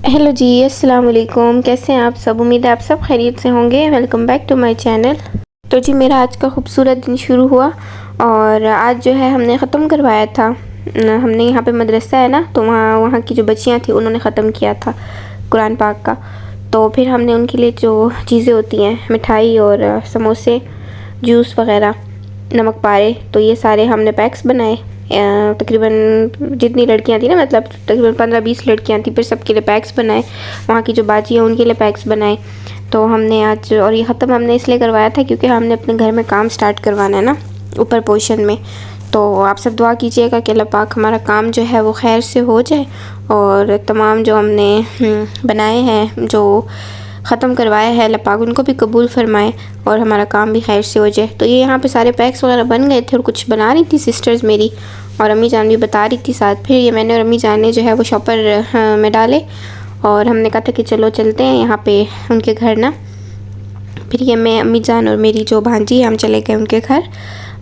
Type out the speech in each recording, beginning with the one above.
Hello जी, अस्सलाम वालेकुम। कैसे हैं आप सब? उम्मीद है आप सब खैरियत से होंगे। Welcome back to my channel. तो जी मेरा आज का खूबसूरत दिन शुरू हुआ और आज जो है हमने ख़त्म करवाया था। हमने यहाँ पे मदरसा है ना, तो वहाँ की जो बच्चियाँ थी उन्होंने ख़त्म किया था कुरान पाक का। तो फिर हमने उनके लिए जो चीज़ें होती हैं, मिठाई और समोसे, जूस वग़ैरह, नमक पारे, तो ये सारे हमने पैक्स बनाए। तकरीबन जितनी लड़कियां थी ना, मतलब तकरीबन 15-20 लड़कियां थी, फिर सबके लिए पैक्स बनाए। वहाँ की जो बाजी है उनके लिए पैक्स बनाए। तो हमने आज, और ये ख़त्म हमने इसलिए करवाया था क्योंकि हमने अपने घर में काम स्टार्ट करवाना है ना, ऊपर पोर्शन में। तो आप सब दुआ कीजिएगा कि अल्लाह पाक हमारा काम जो है वो खैर से हो जाए और तमाम जो हमने बनाए हैं, जो ख़त्म करवाया है, अल्लाह पाक उनको भी कबूल फ़रमाए और हमारा काम भी खैर से हो जाए। तो ये यहाँ पे सारे पैक्स वगैरह बन गए थे और कुछ बना रही थी सिस्टर्स मेरी, और अम्मी जान भी बता रही थी साथ। फिर ये मैंने और अम्मी जान ने जो है वो शॉपर में डाले और हमने कहा था कि चलो चलते हैं यहाँ पे उनके घर ना। फिर ये मैं, अम्मी जान और मेरी जो भांजी है, हम चले गए उनके घर।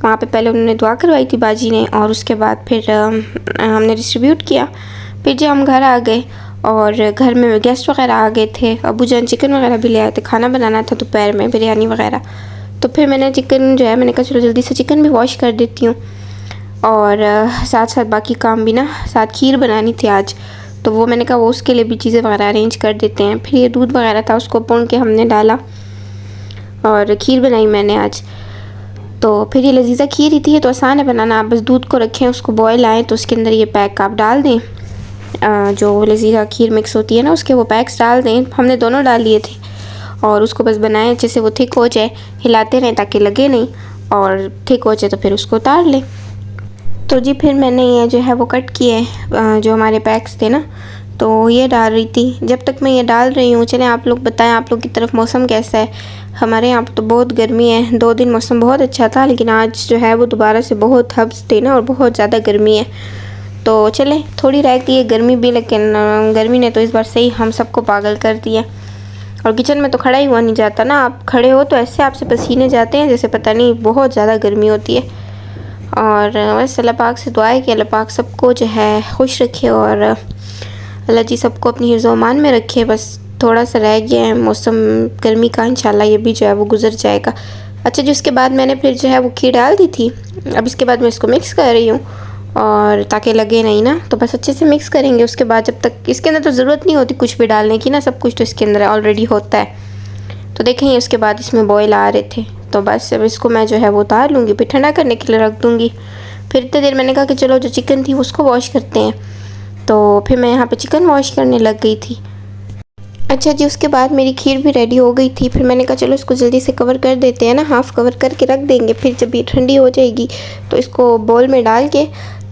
वहाँ पे पहले उन्होंने दुआ करवाई थी बाजी ने, और उसके बाद फिर हमने डिस्ट्रीब्यूट किया। फिर जी हम घर आ गए और घर में गेस्ट वगैरह आ गए थे। अबू जान चिकन वगैरह भी ले आए थे, खाना बनाना था दोपहर में, बिरयानी वगैरह। तो फिर मैंने चिकन जो है, मैंने कहा चलो जल्दी से चिकन भी वॉश कर देती हूँ और साथ साथ बाकी काम भी ना, साथ खीर बनानी थी आज, तो वो मैंने कहा वो उसके लिए भी चीज़ें वगैरह अरेंज कर देते हैं। फिर ये दूध वगैरह था, उसको पून के हमने डाला और खीर बनाई मैंने आज। तो फिर ये लजीज़ा खीर ही थी, ये तो आसान है बनाना। आप बस दूध को रखें, उसको बॉयल आए तो उसके अंदर ये पैक आप डाल दें, जो लजीज़ा खीर मिक्स होती है ना, उसके वो पैक्स डाल दें। हमने दोनों डाल लिए थे और उसको बस बनाएं अच्छे से, वो थिक हो जाए, हिलाते रहें ताकि लगे नहीं, और थिक हो जाए तो फिर उसको उतार लें। तो जी फिर मैंने ये जो है वो कट किए, जो हमारे पैक्स थे ना, तो ये डाल रही थी। जब तक मैं ये डाल रही हूँ, चलें आप लोग बताएं आप लोग की तरफ मौसम कैसा है। हमारे यहाँ तो बहुत गर्मी है। 2 दिन मौसम बहुत अच्छा था, लेकिन आज जो है वो दोबारा से बहुत हब्स थे ना, और बहुत ज़्यादा गर्मी है। तो चलें, थोड़ी रहती है गर्मी भी, लेकिन गर्मी ने तो इस बार सही हम सबको पागल कर दिया। और किचन में तो खड़ा ही हुआ नहीं जाता ना, आप खड़े हो तो ऐसे आपसे पसीने जाते हैं जैसे पता नहीं बहुत ज़्यादा गर्मी होती है। और बस अल्लाह पाक से दुआ है कि अल्लाह पाक सबको जो है खुश रखे और अल्लाह जी सबको अपनी हिफ्ज़-ओ-अमान में रखे। बस थोड़ा सा रह गया है मौसम गर्मी का, इंशाल्लाह ये भी जो है वो गुजर जाएगा। अच्छा जी, उसके बाद मैंने फिर जो है वो खीर डाल दी थी। अब इसके बाद मैं इसको मिक्स कर रही हूँ, और ताकि लगे नहीं ना, तो बस अच्छे से मिक्स करेंगे। उसके बाद जब तक इसके अंदर तो ज़रूरत नहीं होती कुछ भी डालने की ना, सब कुछ तो इसके अंदर ऑलरेडी होता है। तो देखें उसके बाद इसमें बॉयल आ रहे थे, तो बस अब इसको मैं जो है वो उतार लूँगी, फिर ठंडा करने के लिए रख दूँगी। फिर इतनी देर मैंने कहा कि चलो जो चिकन थी उसको वॉश करते हैं, तो फिर मैं यहाँ पे चिकन वॉश करने लग गई थी। अच्छा जी, उसके बाद मेरी खीर भी रेडी हो गई थी। फिर मैंने कहा चलो इसको जल्दी से कवर कर देते हैं ना, हाफ़ कवर करके रख देंगे। फिर जब ये ठंडी हो जाएगी तो इसको बोल में डाल के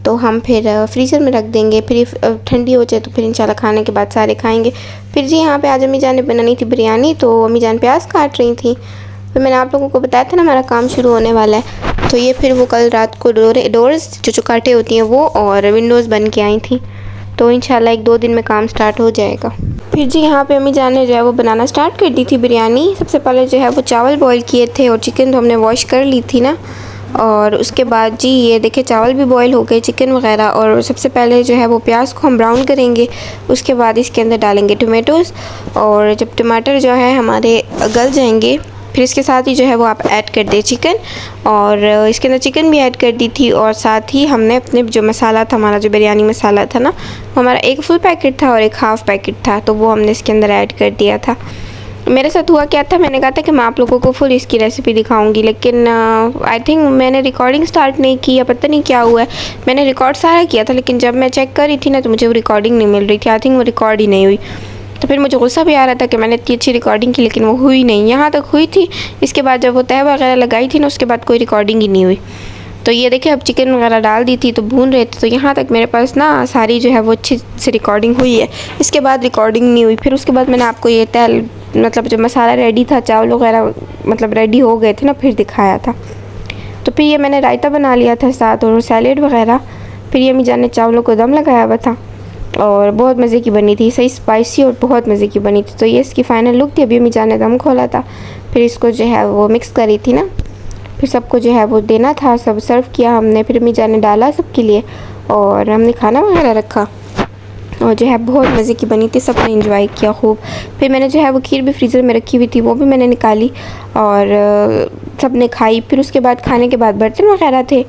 तो हम फिर फ्रीज़र में रख देंगे। फिर ये ठंडी हो जाए तो फिर इंशाल्लाह खाने के बाद सारे खाएंगे। फिर जी यहाँ पे आज अम्मी जान ने बनानी थी बिरयानी, तो अम्मी जान प्याज काट रही थी। फिर मैंने आप लोगों को बताया था ना हमारा काम शुरू होने वाला है, तो ये फिर वो कल रात को डोर्स जो चुकाटे होती हैं वो और विंडोज़ बन के आई थी, तो इंशाल्लाह 1-2 दिन में काम स्टार्ट हो जाएगा। फिर जी यहाँ पे अम्मी जान ने जो है वो बनाना स्टार्ट कर दी थी बिरयानी। सबसे पहले जो है वो चावल बॉईल किए थे और चिकन तो हमने वॉश कर ली थी ना, और उसके बाद जी ये देखिए चावल भी बॉईल हो गए, चिकन वगैरह। और सबसे पहले जो है वो प्याज को हम ब्राउन करेंगे, उसके बाद इसके अंदर डालेंगे टमाटोज़, और जब टमाटर जो है हमारे गल जाएंगे फिर इसके साथ ही जो है वो आप ऐड कर दें चिकन, और इसके अंदर चिकन भी ऐड कर दी थी। और साथ ही हमने अपने जो मसाला था, हमारा जो बिरयानी मसाला था ना, वो हमारा एक फुल पैकेट था और एक हाफ़ पैकेट था, तो वो हमने इसके अंदर ऐड कर दिया था। मेरे साथ हुआ क्या था, मैंने कहा था कि मैं आप लोगों को फुल इसकी रेसिपी दिखाऊंगी, लेकिन आई थिंक मैंने रिकॉर्डिंग स्टार्ट नहीं की या पता नहीं क्या हुआ है। मैंने रिकॉर्ड सारा किया था, लेकिन जब मैं चेक कर रही थी ना तो मुझे वो रिकॉर्डिंग नहीं मिल रही थी। आई थिंक वो रिकॉर्ड ही नहीं हुई। तो फिर मुझे गुस्सा भी आ रहा था कि मैंने इतनी अच्छी रिकॉर्डिंग की लेकिन वो हुई नहीं। यहाँ तक हुई थी, इसके बाद जब वो तह वगैरह लगाई थी ना, उसके बाद कोई रिकॉर्डिंग ही नहीं हुई। तो ये देखिए अब चिकन वगैरह डाल दी थी तो भून रहे थे, तो यहाँ तक मेरे पास ना सारी जो है वो अच्छी से रिकॉर्डिंग हुई है। इसके बाद रिकॉर्डिंग नहीं हुई। फिर उसके बाद मैंने आपको ये तेल, मतलब जब मसाला रेडी था, चावल वगैरह मतलब रेडी हो गए थे ना, फिर दिखाया था। तो फिर ये मैंने रायता बना लिया था साथ, और सैलेड वगैरह। फिर ये अम्मी जान ने चावलों को दम लगाया हुआ था और बहुत मज़े की बनी थी, सही स्पाइसी और बहुत मज़े की बनी थी। तो ये इसकी फ़ाइनल लुक थी। अभी अम्मी जान ने दम खोला था, फिर इसको जो है वो मिक्स करी थी ना, फिर सबको जो है वो देना था, सब सर्व किया हमने। फिर अम्मी जान ने डाला सबके लिए और हमने खाना वगैरह रखा। और जो है बहुत मज़े की बनी थी, सबने एंजॉय किया खूब। फिर मैंने जो है वो खीर भी फ्रीज़र में रखी हुई थी, वो भी मैंने निकाली और सबने खाई। फिर उसके बाद खाने के बाद बर्तन वगैरह थे,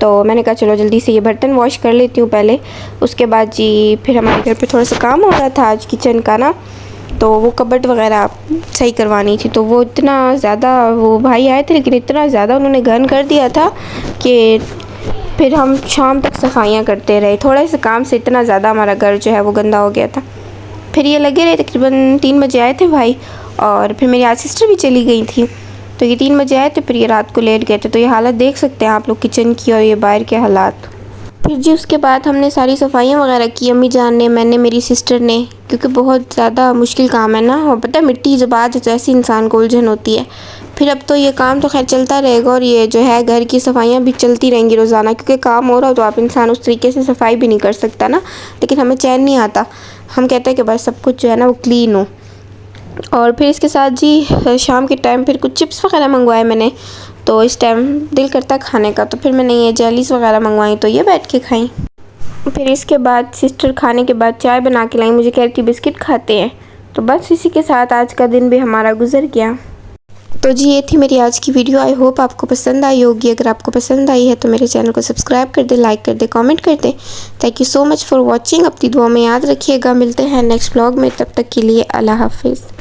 तो मैंने कहा चलो जल्दी से ये बर्तन वॉश कर लेती हूँ पहले। उसके बाद जी फिर हमारे घर पे थोड़ा सा काम हो रहा था आज किचन का ना, तो वो कबर्ड वगैरह सही करवानी थी। तो वो इतना ज़्यादा, वो भाई आए थे लेकिन इतना ज़्यादा उन्होंने घन कर दिया था कि फिर हम शाम तक सफाइयाँ करते रहे। थोड़े से काम से इतना ज़्यादा हमारा घर जो है वो गंदा हो गया था। फिर ये लगे रहे, तकरीबन 3 बजे आए थे भाई, और फिर मेरी आज सिस्टर भी चली गई थी। तो ये 3 बजे आए थे, फिर ये रात को लेट गए थे। तो ये हालत देख सकते हैं आप लोग किचन की और ये बाहर के हालात। फिर जी उसके बाद हमने सारी सफाइयाँ वगैरह की, अम्मी जान ने, मैंने, मेरी सिस्टर ने, क्योंकि बहुत ज़्यादा मुश्किल काम है ना, और पता है मिट्टी जब आ जाए तो ऐसी इंसान को उलझन होती है। फिर अब तो ये काम तो खैर चलता रहेगा, और ये जो है घर की सफाइयाँ भी चलती रहेंगी रोज़ाना, क्योंकि काम हो रहा हो तो आप इंसान उस तरीके से सफाई भी नहीं कर सकता ना। लेकिन हमें चैन नहीं आता, हम कहते हैं कि बस सब कुछ जो है ना वो क्लीन हो। और फिर इसके साथ जी शाम के टाइम फिर कुछ चिप्स वगैरह मंगवाए मैंने, तो इस टाइम दिल करता है खाने का, तो फिर मैंने ये जेलीस वगैरह मंगवाई, तो ये बैठ के खाई। फिर इसके बाद सिस्टर खाने के बाद चाय बना के लाई, मुझे कह रही थी बिस्किट खाते हैं। तो बस इसी के साथ आज का दिन भी हमारा गुजर गया। तो जी ये थी मेरी आज की वीडियो, आई होप आपको पसंद आई होगी। अगर आपको पसंद आई है तो मेरे चैनल को सब्सक्राइब कर दे, लाइक कर दे, कमेंट कर दे। Thank you so much for watching. अपनी दुआ में याद रखिएगा, मिलते हैं नेक्स्ट व्लॉग में, तब तक के लिए अल्लाह हाफिज़।